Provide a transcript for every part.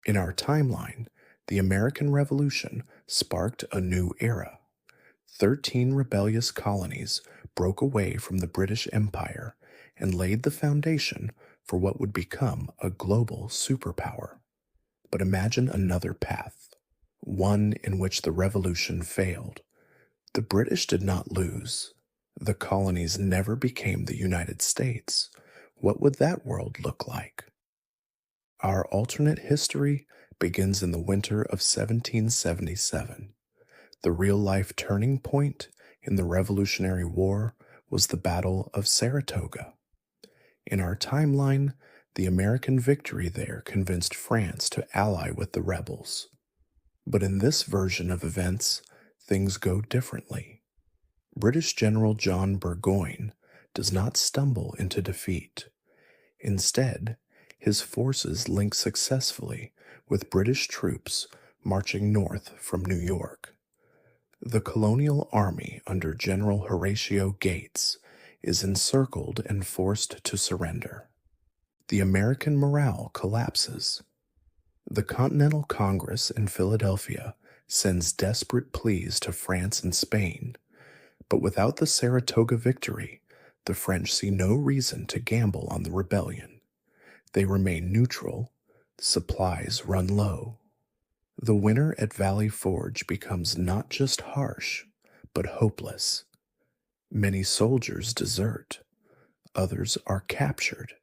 In our timeline, the American Revolution sparked a new era. 13 rebellious colonies broke away from the British Empire and laid the foundation for what would become a global superpower. But imagine another path, one in which the revolution failed. The British did not lose. The colonies never became the United States. What would that world look like? Our alternate history begins in the winter of 1777. The real life turning point in the Revolutionary War was the Battle of Saratoga. In our timeline, the American victory there convinced France to ally with the rebels. But in this version of events, things go differently. British General John Burgoyne does not stumble into defeat. Instead, his forces link successfully with British troops marching north from New York. The colonial army under General Horatio Gates is encircled and forced to surrender. The American morale collapses. The Continental Congress in Philadelphia sends desperate pleas to France and Spain, but without the Saratoga victory, the French see no reason to gamble on the rebellion. They remain neutral, supplies run low. The winter at Valley Forge becomes not just harsh, but hopeless. Many soldiers desert, others are captured.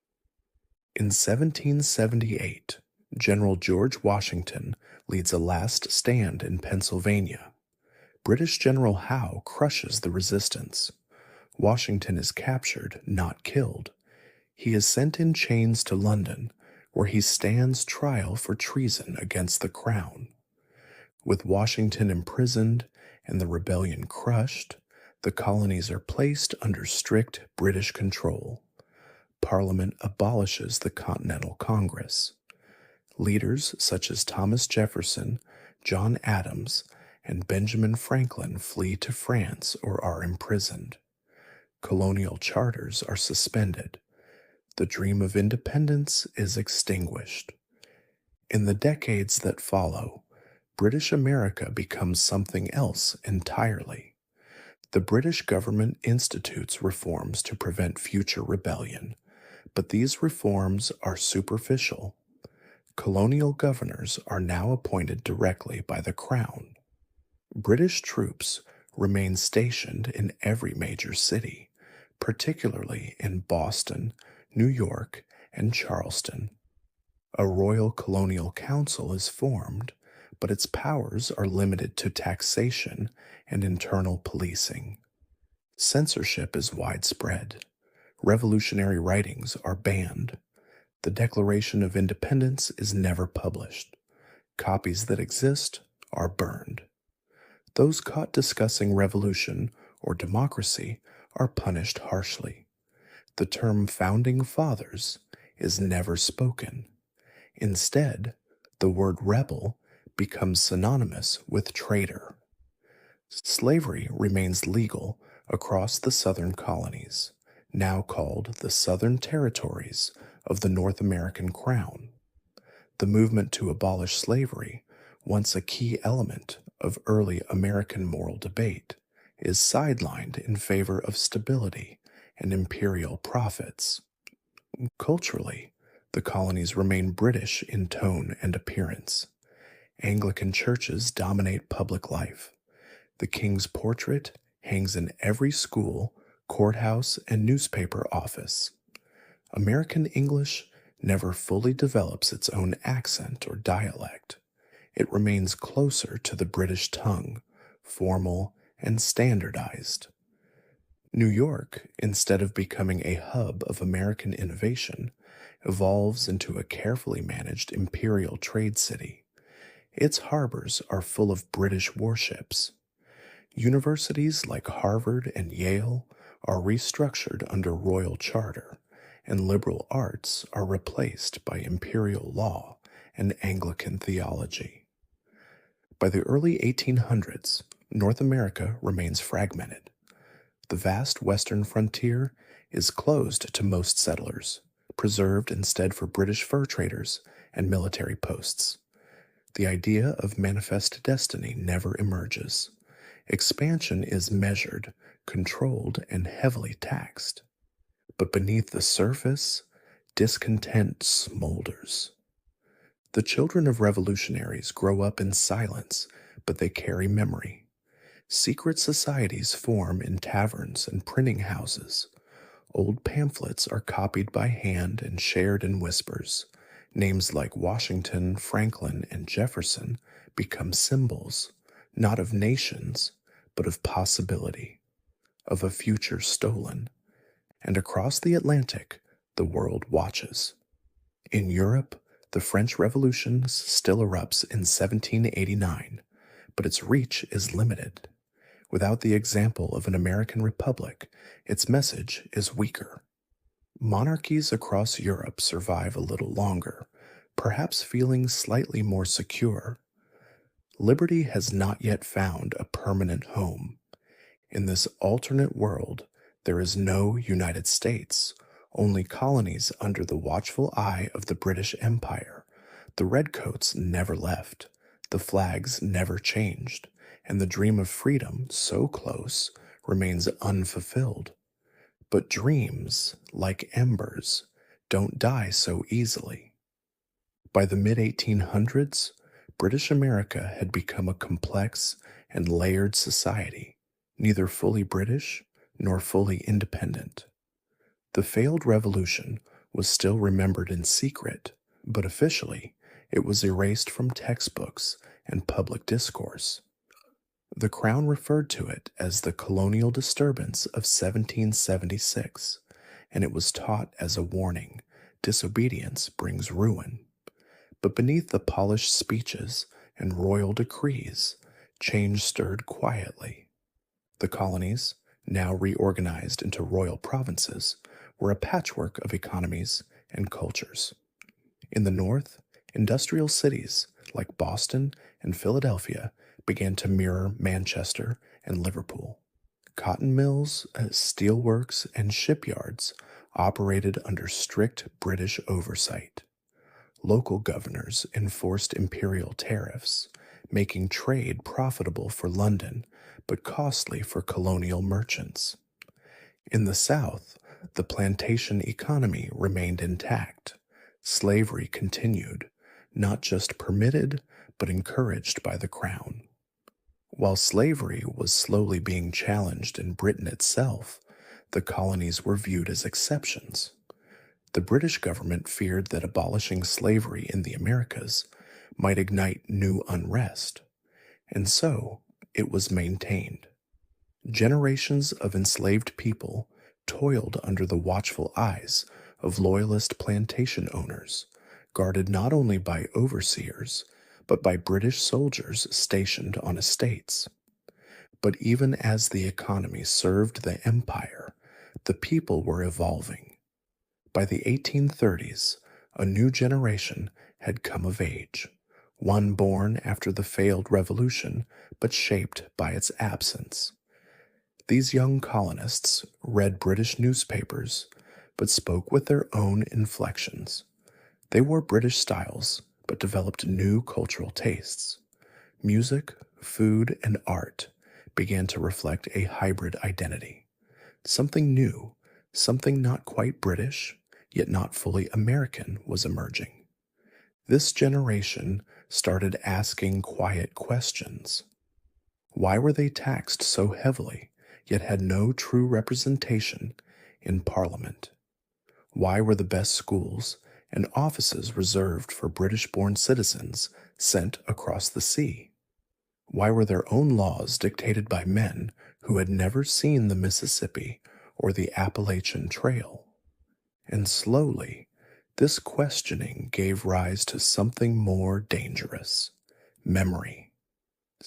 In 1778, General George Washington leads a last stand in Pennsylvania. British General Howe crushes the resistance. Washington is captured, not killed. He is sent in chains to London, where he stands trial for treason against the crown. With Washington imprisoned and the rebellion crushed, the colonies are placed under strict British control. Parliament abolishes the Continental Congress. Leaders such as Thomas Jefferson, John Adams, and Benjamin Franklin flee to France or are imprisoned. Colonial charters are suspended. The dream of independence is extinguished. In the decades that follow, British America becomes something else entirely. The British government institutes reforms to prevent future rebellion, but these reforms are superficial. Colonial governors are now appointed directly by the Crown. British troops remain stationed in every major city, particularly in Boston, New York, and Charleston. A Royal Colonial Council is formed, but its powers are limited to taxation and internal policing. Censorship is widespread. Revolutionary writings are banned. The Declaration of Independence is never published. Copies that exist are burned. Those caught discussing revolution or democracy are punished harshly. The term Founding Fathers is never spoken. Instead, the word rebel becomes synonymous with traitor. Slavery remains legal across the southern colonies, now called the Southern Territories of the North American Crown. The movement to abolish slavery, once a key element of early American moral debate, is sidelined in favor of stability and imperial profits. Culturally, the colonies remain British in tone and appearance. Anglican churches dominate public life. The king's portrait hangs in every school, courthouse, and newspaper office. American English never fully develops its own accent or dialect. It remains closer to the British tongue, formal and standardized. New York, instead of becoming a hub of American innovation, evolves into a carefully managed imperial trade city. Its harbors are full of British warships. Universities like Harvard and Yale are restructured under royal charter, and liberal arts are replaced by imperial law and Anglican theology. By the early 1800s, North America remains fragmented. The vast western frontier is closed to most settlers, preserved instead for British fur traders and military posts. The idea of manifest destiny never emerges. Expansion is measured, controlled, and heavily taxed. But beneath the surface, discontent smolders. The children of revolutionaries grow up in silence, but they carry memory. Secret societies form in taverns and printing houses. Old pamphlets are copied by hand and shared in whispers. Names like Washington, Franklin, and Jefferson become symbols, not of nations, but of possibility, of a future stolen. And across the Atlantic, the world watches. In Europe, the French Revolution still erupts in 1789, but its reach is limited. Without the example of an American republic, its message is weaker. Monarchies across Europe survive a little longer, perhaps feeling slightly more secure. Liberty has not yet found a permanent home. In this alternate world, there is no United States, only colonies under the watchful eye of the British Empire. The redcoats never left, the flags never changed, and the dream of freedom, so close, remains unfulfilled. But dreams, like embers, don't die so easily. By the mid 1800s, British America had become a complex and layered society, neither fully British nor fully independent. The failed revolution was still remembered in secret, but officially it was erased from textbooks and public discourse. The Crown referred to it as the colonial disturbance of 1776, and it was taught as a warning: disobedience brings ruin. But beneath the polished speeches and royal decrees, change stirred quietly. The colonies, now reorganized into royal provinces, were a patchwork of economies and cultures. In the North, industrial cities like Boston and Philadelphia began to mirror Manchester and Liverpool. Cotton mills, steelworks, and shipyards operated under strict British oversight. Local governors enforced imperial tariffs, making trade profitable for London but costly for colonial merchants. In the South, the plantation economy remained intact. Slavery continued, not just permitted, but encouraged by the Crown. While slavery was slowly being challenged in Britain itself, the colonies were viewed as exceptions. The British government feared that abolishing slavery in the Americas might ignite new unrest, and so it was maintained. Generations of enslaved people toiled under the watchful eyes of loyalist plantation owners, guarded not only by overseers, but by British soldiers stationed on estates. But even as the economy served the empire, the people were evolving. By the 1830s, a new generation had come of age, one born after the failed revolution, but shaped by its absence. These young colonists read British newspapers, but spoke with their own inflections. They wore British styles, but developed new cultural tastes. Music, food, and art began to reflect a hybrid identity. Something new, something not quite British, yet not fully American, was emerging. This generation started asking quiet questions. Why were they taxed so heavily, yet had no true representation in Parliament? Why were the best schools and offices reserved for British-born citizens sent across the sea? Why were their own laws dictated by men who had never seen the Mississippi or the Appalachian Trail? And slowly, this questioning gave rise to something more dangerous: memory.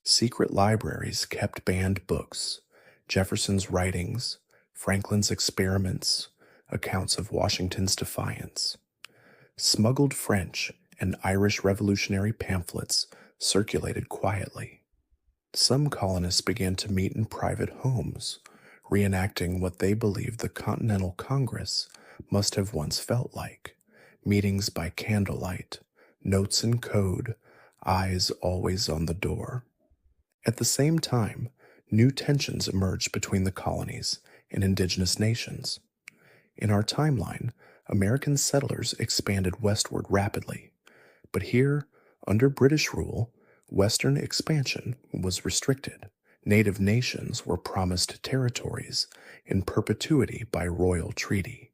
Secret libraries kept banned books, Jefferson's writings, Franklin's experiments, accounts of Washington's defiance. Smuggled French and Irish revolutionary pamphlets circulated quietly. Some colonists began to meet in private homes, reenacting what they believed the Continental Congress must have once felt like: meetings by candlelight, notes in code, eyes always on the door. At the same time, new tensions emerged between the colonies and indigenous nations. In our timeline, American settlers expanded westward rapidly, but here, under British rule, Western expansion was restricted. Native nations were promised territories in perpetuity by royal treaty.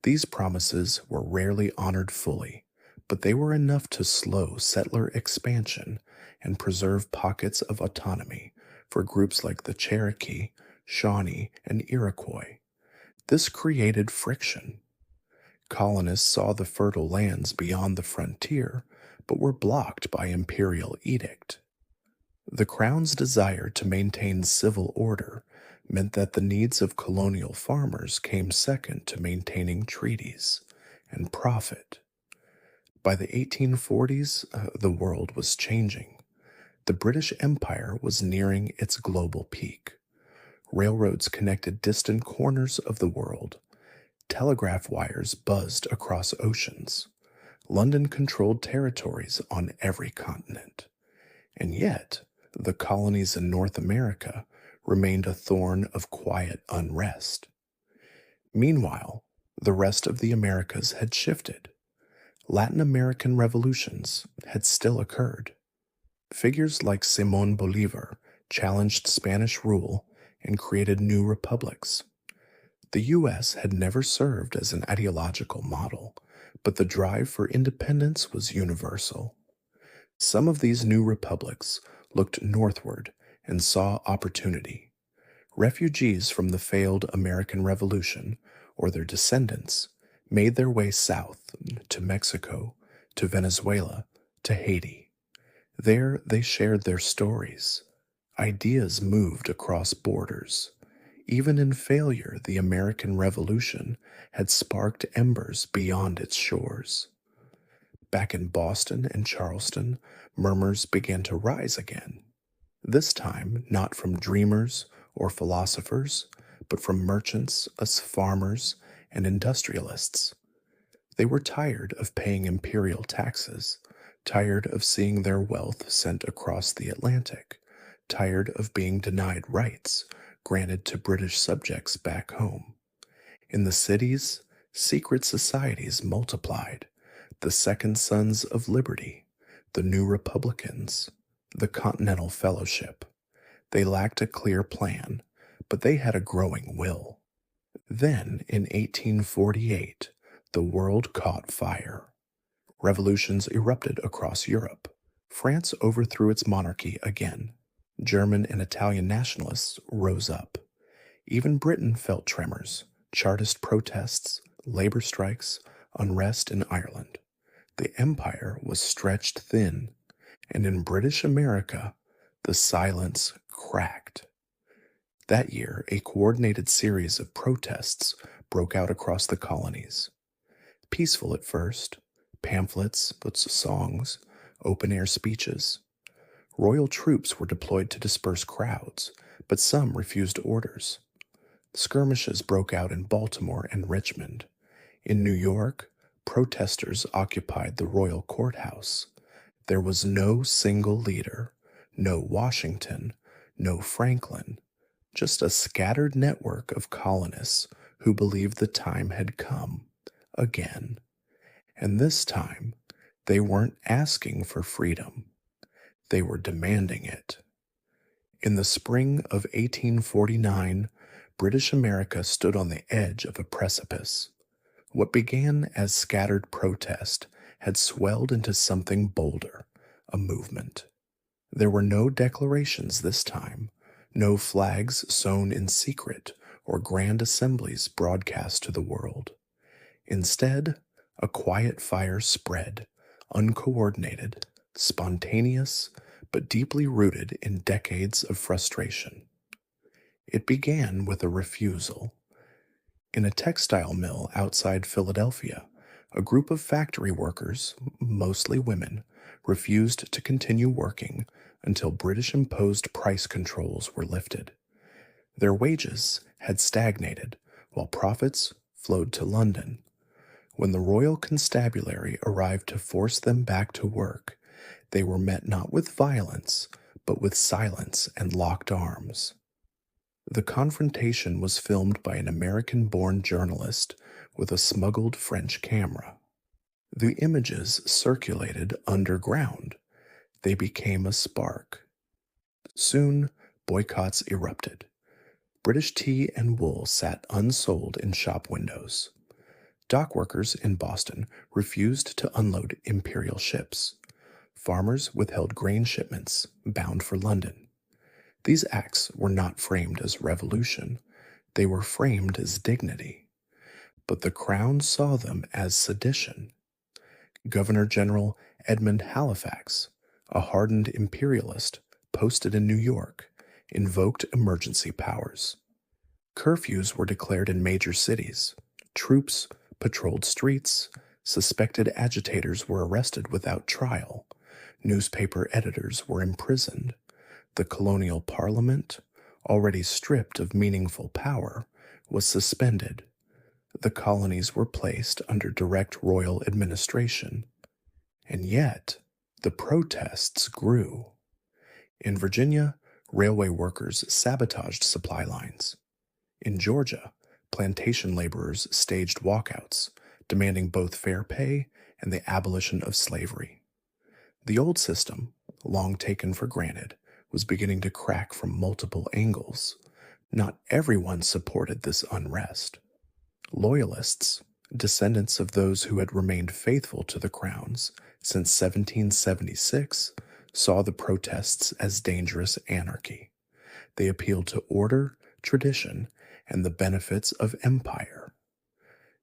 These promises were rarely honored fully, but they were enough to slow settler expansion and preserve pockets of autonomy for groups like the Cherokee, Shawnee, and Iroquois. This created friction. Colonists saw the fertile lands beyond the frontier, but were blocked by imperial edict. The Crown's desire to maintain civil order meant that the needs of colonial farmers came second to maintaining treaties and profit. By the 1840s, the world was changing. The British Empire was nearing its global peak. Railroads connected distant corners of the world. Telegraph wires buzzed across oceans. London controlled territories on every continent. And yet, the colonies in North America remained a thorn of quiet unrest. Meanwhile, the rest of the Americas had shifted. Latin American revolutions had still occurred. Figures like Simón Bolívar challenged Spanish rule and created new republics. The U.S. had never served as an ideological model, but the drive for independence was universal. Some of these new republics looked northward and saw opportunity. Refugees from the failed American Revolution, or their descendants, made their way south to Mexico, to Venezuela, to Haiti. There they shared their stories. Ideas moved across borders. Even in failure, the American Revolution had sparked embers beyond its shores. Back in Boston and Charleston, murmurs began to rise again. This time, not from dreamers or philosophers, but from merchants, us farmers, and industrialists. They were tired of paying imperial taxes, tired of seeing their wealth sent across the Atlantic, tired of being denied rights granted to British subjects back home. In the cities, secret societies multiplied. The Second Sons of Liberty, the New Republicans, the Continental Fellowship. They lacked a clear plan, but they had a growing will. Then, in 1848, the world caught fire. Revolutions erupted across Europe. France overthrew its monarchy again. German and Italian nationalists rose up. Even Britain felt tremors, Chartist protests, labor strikes, unrest in Ireland. The empire was stretched thin, and in British America, the silence cracked. That year, a coordinated series of protests broke out across the colonies. Peaceful at first, pamphlets, songs, open-air speeches. Royal troops were deployed to disperse crowds, but some refused orders. Skirmishes broke out in Baltimore and Richmond. In New York, protesters occupied the royal courthouse. There was no single leader, no Washington, no Franklin, just a scattered network of colonists who believed the time had come again. And this time, they weren't asking for freedom. They were demanding it. In the spring of 1849, British America stood on the edge of a precipice. What began as scattered protest had swelled into something bolder, a movement. There were no declarations this time, no flags sewn in secret or grand assemblies broadcast to the world. Instead, a quiet fire spread, uncoordinated, spontaneous, but deeply rooted in decades of frustration. It began with a refusal. In a textile mill outside Philadelphia, a group of factory workers, mostly women, refused to continue working until British-imposed price controls were lifted. Their wages had stagnated, while profits flowed to London. When the Royal Constabulary arrived to force them back to work, They were met not with violence, but with silence and locked arms. The confrontation was filmed by an American born journalist with a smuggled French camera. The images circulated underground. They became a spark. Soon, boycotts erupted. British tea and wool sat unsold in shop windows. Dock workers in Boston refused to unload imperial ships. Farmers withheld grain shipments bound for London. These acts were not framed as revolution, they were framed as dignity. But the Crown saw them as sedition. Governor General Edmund Halifax, a hardened imperialist posted in New York, invoked emergency powers. Curfews were declared in major cities. Troops patrolled streets. Suspected agitators were arrested without trial. Newspaper editors were imprisoned. The colonial parliament, already stripped of meaningful power, was suspended. The colonies were placed under direct royal administration. And yet, the protests grew. In Virginia, railway workers sabotaged supply lines. In Georgia, plantation laborers staged walkouts, demanding both fair pay and the abolition of slavery. The old system, long taken for granted, was beginning to crack from multiple angles. Not everyone supported this unrest. Loyalists, descendants of those who had remained faithful to the crowns since 1776, saw the protests as dangerous anarchy. They appealed to order, tradition, and the benefits of empire.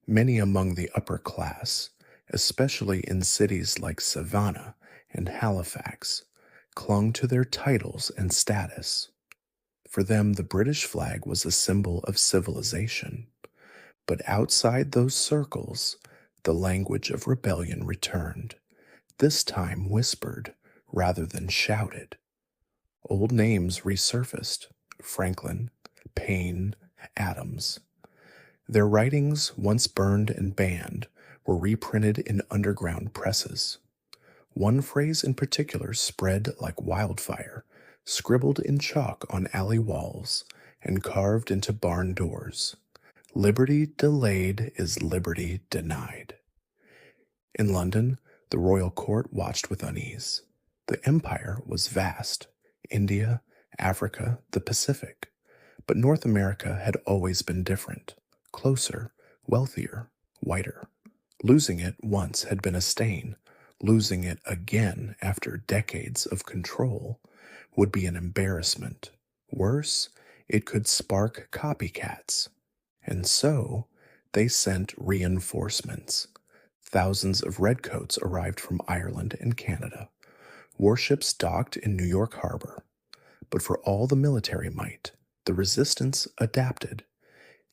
Many among the upper class, especially in cities like Savannah and Halifax, clung to their titles and status. For them, the British flag was a symbol of civilization. But outside those circles, the language of rebellion returned, this time whispered rather than shouted. Old names resurfaced: Franklin, Paine, Adams. Their writings, once burned and banned, were reprinted in underground presses. One phrase in particular spread like wildfire, scribbled in chalk on alley walls and carved into barn doors. Liberty delayed is liberty denied. In London, the royal court watched with unease. The empire was vast: India, Africa, the Pacific. But North America had always been different: closer, wealthier, whiter. Losing it once had been a stain. Losing it again after decades of control would be an embarrassment. Worse, it could spark copycats. And so, they sent reinforcements. Thousands of redcoats arrived from Ireland and Canada. Warships docked in New York Harbor. But for all the military might, the resistance adapted.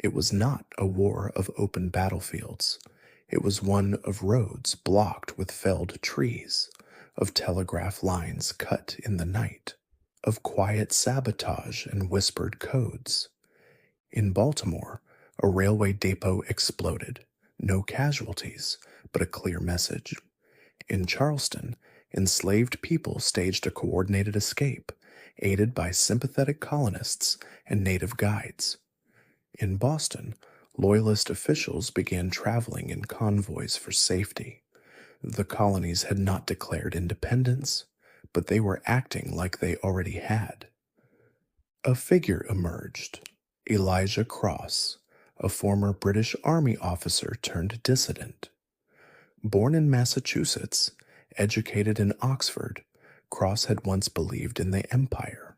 It was not a war of open battlefields. It was one of roads blocked with felled trees, of telegraph lines cut in the night, of quiet sabotage and whispered codes. In Baltimore, a railway depot exploded. No casualties, but a clear message. In Charleston, enslaved people staged a coordinated escape, aided by sympathetic colonists and native guides. In Boston, Loyalist officials began traveling in convoys for safety. The colonies had not declared independence, but they were acting like they already had. A figure emerged: Elijah Cross, a former British Army officer turned dissident. Born in Massachusetts, educated in Oxford, Cross had once believed in the empire.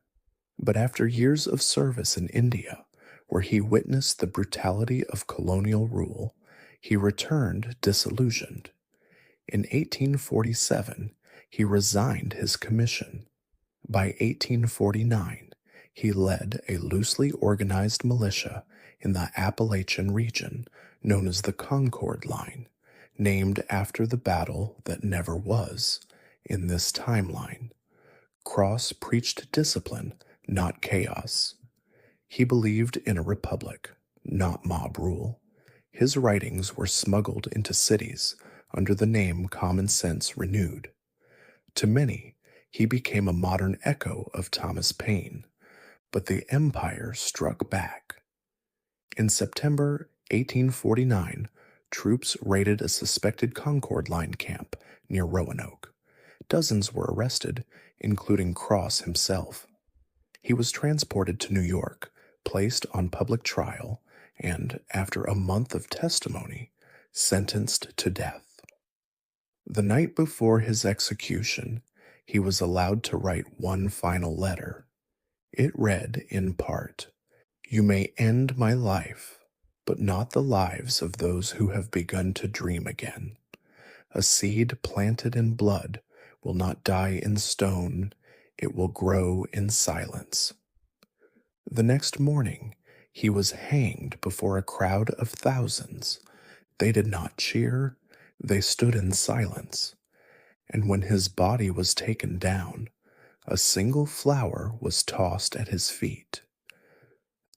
But after years of service in India, where he witnessed the brutality of colonial rule, he returned disillusioned. In 1847, he resigned his commission. By 1849, he led a loosely organized militia in the Appalachian region known as the Concord Line, named after the battle that never was in this timeline. Cross preached discipline, not chaos. He believed in a republic, not mob rule. His writings were smuggled into cities under the name Common Sense Renewed. To many, he became a modern echo of Thomas Paine, but the empire struck back. In September 1849, troops raided a suspected Concord Line camp near Roanoke. Dozens were arrested, including Cross himself. He was transported to New York, placed on public trial, and, after a month of testimony, sentenced to death. The night before his execution, he was allowed to write one final letter. It read, in part, "You may end my life, but not the lives of those who have begun to dream again. A seed planted in blood will not die in stone, it will grow in silence." The next morning, he was hanged before a crowd of thousands. They did not cheer, they stood in silence. And when his body was taken down, a single flower was tossed at his feet.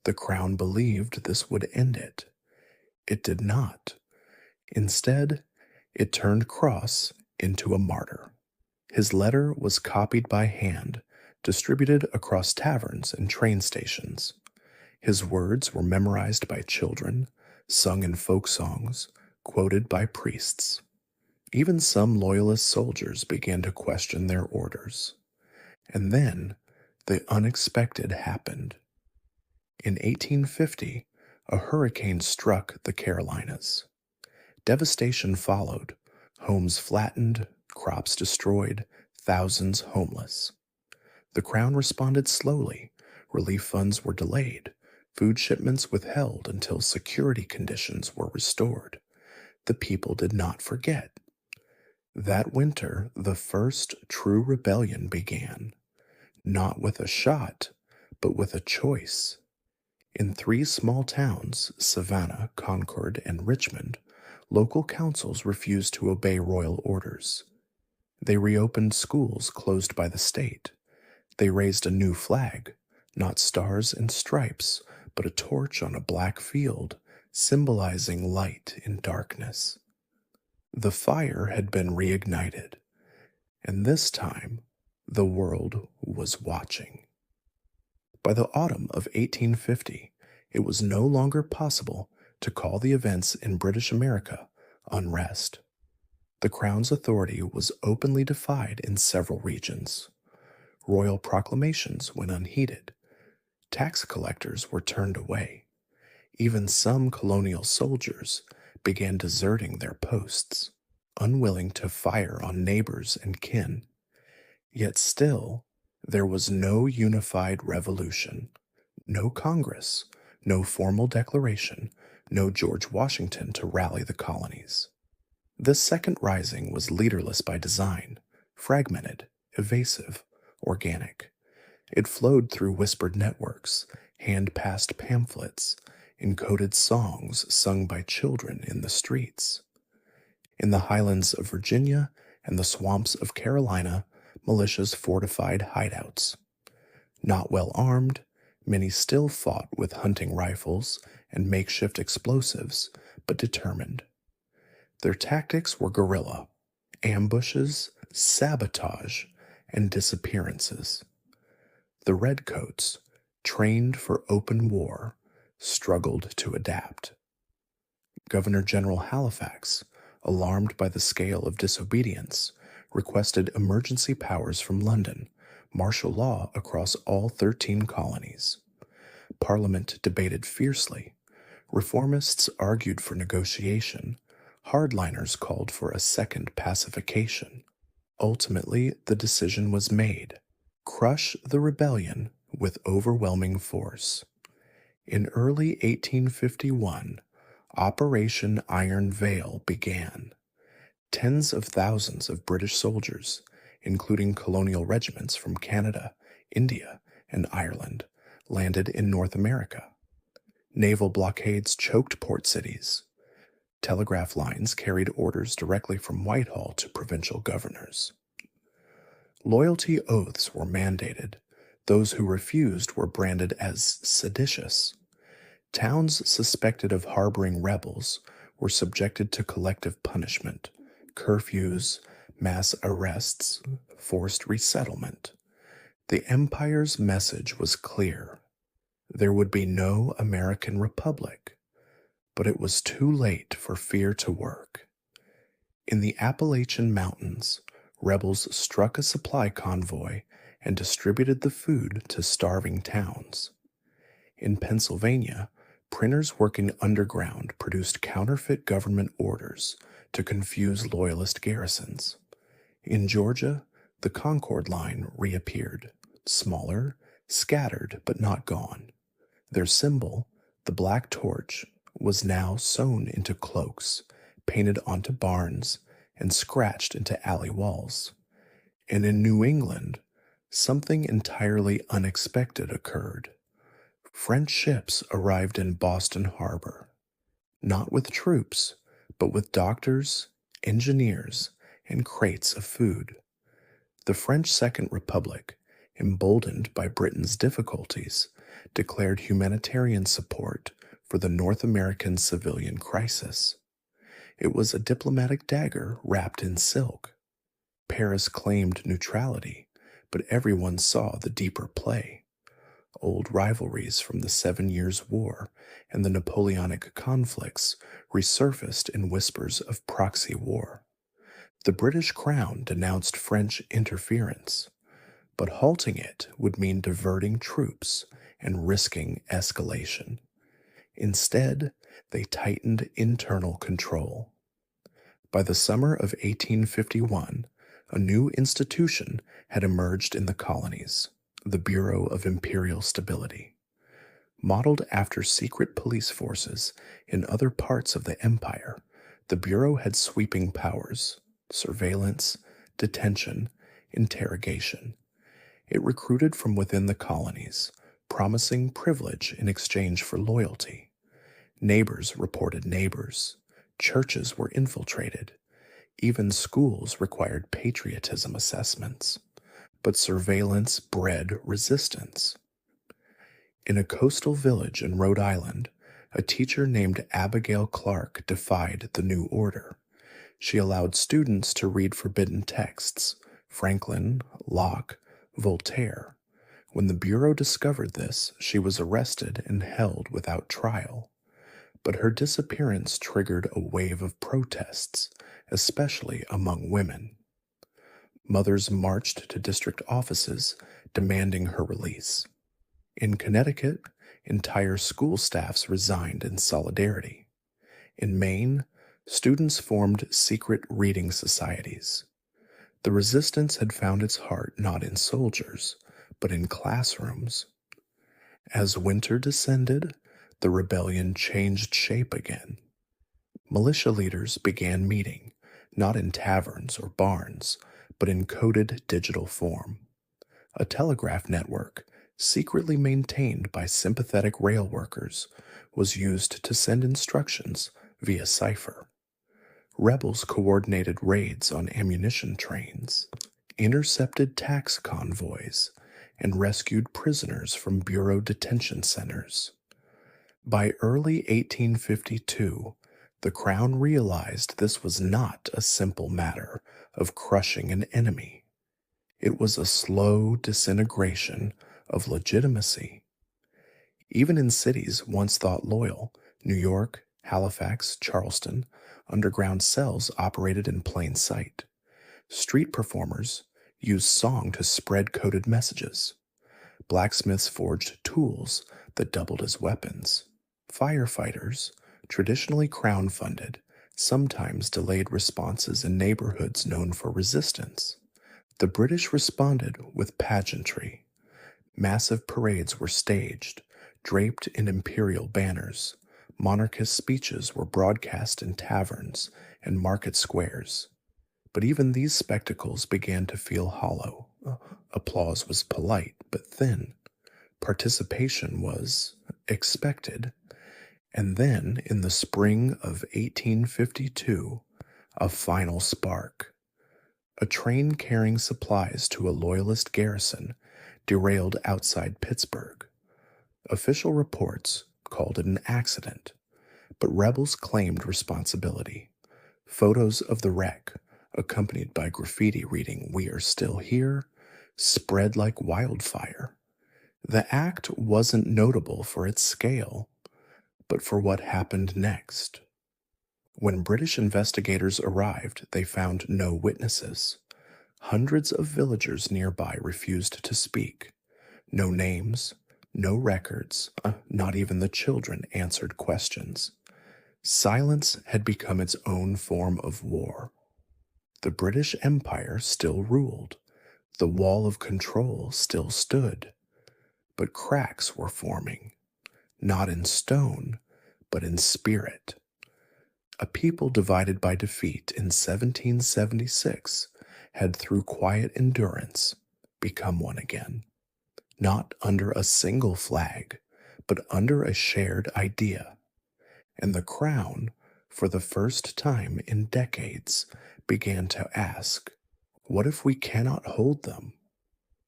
The crown believed this would end it. It did not. Instead, it turned Cross into a martyr. His letter was copied by hand, distributed across taverns and train stations. His words were memorized by children, sung in folk songs, quoted by priests. Even some loyalist soldiers began to question their orders. And then, the unexpected happened. In 1850, a hurricane struck the Carolinas. Devastation followed, homes flattened, crops destroyed, thousands homeless. The Crown responded slowly. Relief funds were delayed, food shipments withheld until security conditions were restored. The people did not forget. That winter, the first true rebellion began, not with a shot, but with a choice. In 3 small towns, Savannah, Concord, and Richmond, local councils refused to obey royal orders. They reopened schools closed by the state. They raised a new flag, not stars and stripes, but a torch on a black field, symbolizing light in darkness. The fire had been reignited, and this time the world was watching. By the autumn of 1850, it was no longer possible to call the events in British America unrest. The Crown's authority was openly defied in several regions. Royal proclamations went unheeded. Tax collectors were turned away. Even some colonial soldiers began deserting their posts, unwilling to fire on neighbors and kin. Yet still, there was no unified revolution, no Congress, no formal declaration, no George Washington to rally the colonies. This second rising was leaderless by design, fragmented, evasive, organic. It flowed through whispered networks, hand-passed pamphlets, encoded songs sung by children in the streets. In the highlands of Virginia and the swamps of Carolina, militias fortified hideouts. Not well armed, many still fought with hunting rifles and makeshift explosives, but determined. Their tactics were guerrilla, ambushes, sabotage, and disappearances. The redcoats, trained for open war, struggled to adapt. Governor General Halifax, alarmed by the scale of disobedience, requested emergency powers from London, martial law across all 13 colonies. Parliament debated fiercely. Reformists argued for negotiation. Hardliners called for a second pacification. Ultimately, the decision was made: crush the rebellion with overwhelming force. In early 1851, Operation Iron Veil began. Tens of thousands of British soldiers, including colonial regiments from Canada, India, and Ireland, landed in North America. Naval blockades choked port cities. Telegraph lines carried orders directly from Whitehall to provincial governors. Loyalty oaths were mandated. Those who refused were branded as seditious. Towns suspected of harboring rebels were subjected to collective punishment, curfews, mass arrests, forced resettlement. The Empire's message was clear. There would be no American Republic, but it was too late for fear to work. In the Appalachian Mountains, rebels struck a supply convoy and distributed the food to starving towns. In Pennsylvania, printers working underground produced counterfeit government orders to confuse loyalist garrisons. In Georgia, the Concord Line reappeared, smaller, scattered, but not gone. Their symbol, the black torch, was now sewn into cloaks, painted onto barns, and scratched into alley walls. And in New England, something entirely unexpected occurred. French ships arrived in Boston Harbor, not with troops, but with doctors, engineers, and crates of food. The French Second Republic, emboldened by Britain's difficulties, declared humanitarian support for the North American civilian crisis. It was a diplomatic dagger wrapped in silk. Paris claimed neutrality, but everyone saw the deeper play. Old rivalries from the 7 Years' War and the Napoleonic conflicts resurfaced in whispers of proxy war. The British Crown denounced French interference, but halting it would mean diverting troops and risking escalation. Instead, they tightened internal control. By the summer of 1851, a new institution had emerged in the colonies, the Bureau of Imperial Stability. Modeled after secret police forces in other parts of the empire, the Bureau had sweeping powers: surveillance, detention, interrogation. It recruited from within the colonies, promising privilege in exchange for loyalty. Neighbors reported neighbors. Churches were infiltrated. Even schools required patriotism assessments. But surveillance bred resistance. In a coastal village in Rhode Island, a teacher named Abigail Clark defied the new order. She allowed students to read forbidden texts: Franklin, Locke, Voltaire. When the Bureau discovered this, she was arrested and held without trial. But her disappearance triggered a wave of protests, especially among women. Mothers marched to district offices demanding her release. In Connecticut, entire school staffs resigned in solidarity. In Maine, students formed secret reading societies. The resistance had found its heart not in soldiers, but in classrooms. As winter descended, the rebellion changed shape again. Militia leaders began meeting, not in taverns or barns, but in coded digital form. A telegraph network, secretly maintained by sympathetic rail workers, was used to send instructions via cipher. Rebels coordinated raids on ammunition trains, intercepted tax convoys, and rescued prisoners from Bureau detention centers. By early 1852, the Crown realized this was not a simple matter of crushing an enemy. It was a slow disintegration of legitimacy. Even in cities once thought loyal, New York, Halifax, Charleston, underground cells operated in plain sight. Street performers used song to spread coded messages. Blacksmiths forged tools that doubled as weapons. Firefighters, traditionally Crown-funded, sometimes delayed responses in neighborhoods known for resistance. The British responded with pageantry. Massive parades were staged, draped in imperial banners. Monarchist speeches were broadcast in taverns and market squares. But even these spectacles began to feel hollow. Applause was polite but thin. Participation was expected. And then, in the spring of 1852, a final spark. A train carrying supplies to a loyalist garrison derailed outside Pittsburgh. Official reports called it an accident, but rebels claimed responsibility. Photos of the wreck, accompanied by graffiti reading, "We are still here," spread like wildfire. The act wasn't notable for its scale, but for what happened next. When British investigators arrived, they found no witnesses. Hundreds of villagers nearby refused to speak. No names, no records, not even the children answered questions. Silence had become its own form of war. The British Empire still ruled. The wall of control still stood. But cracks were forming, not in stone, but in spirit. A people divided by defeat in 1776 had, through quiet endurance, become one again. Not under a single flag, but under a shared idea. And the crown, for the first time in decades, began to ask, what if we cannot hold them?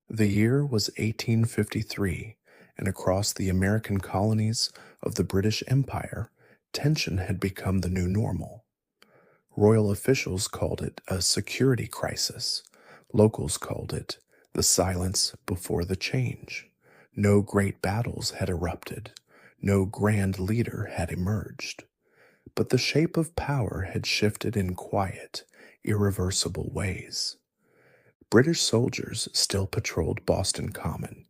The year was 1853, and across the American colonies of the British Empire, tension had become the new normal. Royal officials called it a security crisis. Locals called it the silence before the change. No great battles had erupted. No grand leader had emerged. But the shape of power had shifted in quiet, irreversible ways. British soldiers still patrolled Boston Common.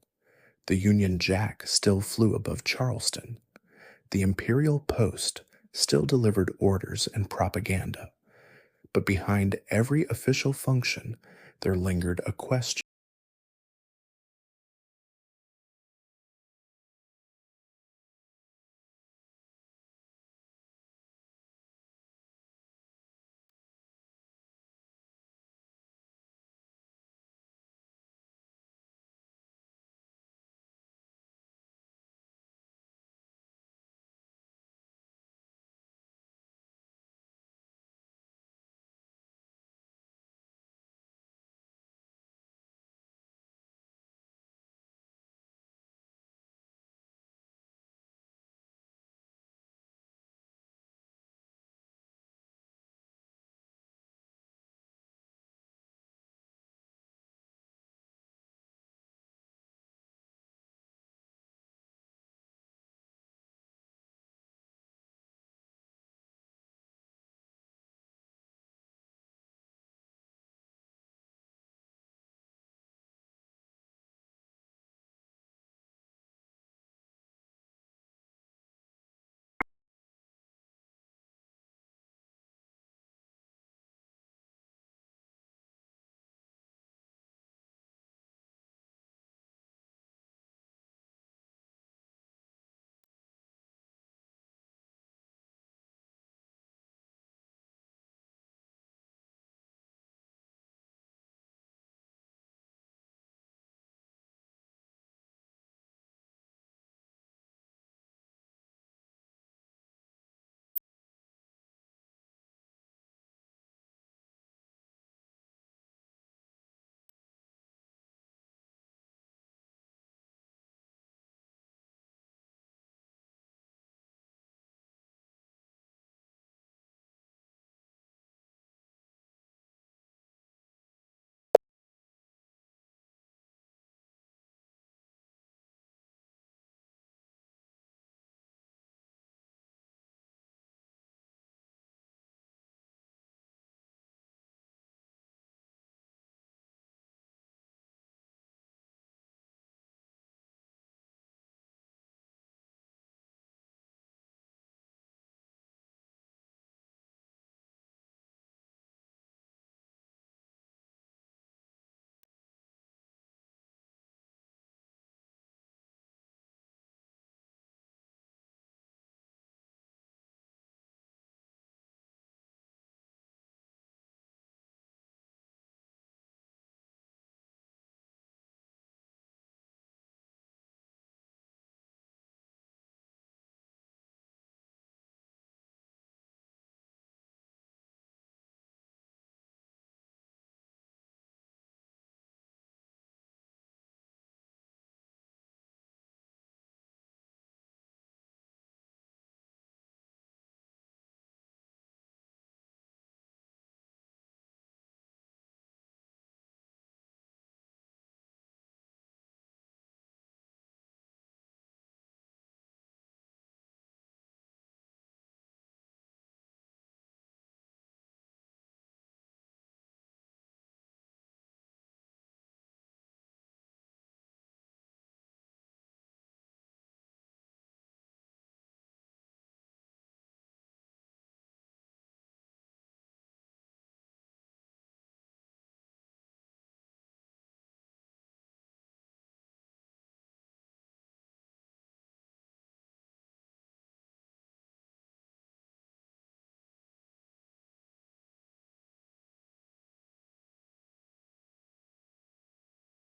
The Union Jack still flew above Charleston. The Imperial Post still delivered orders and propaganda. But behind every official function, there lingered a question.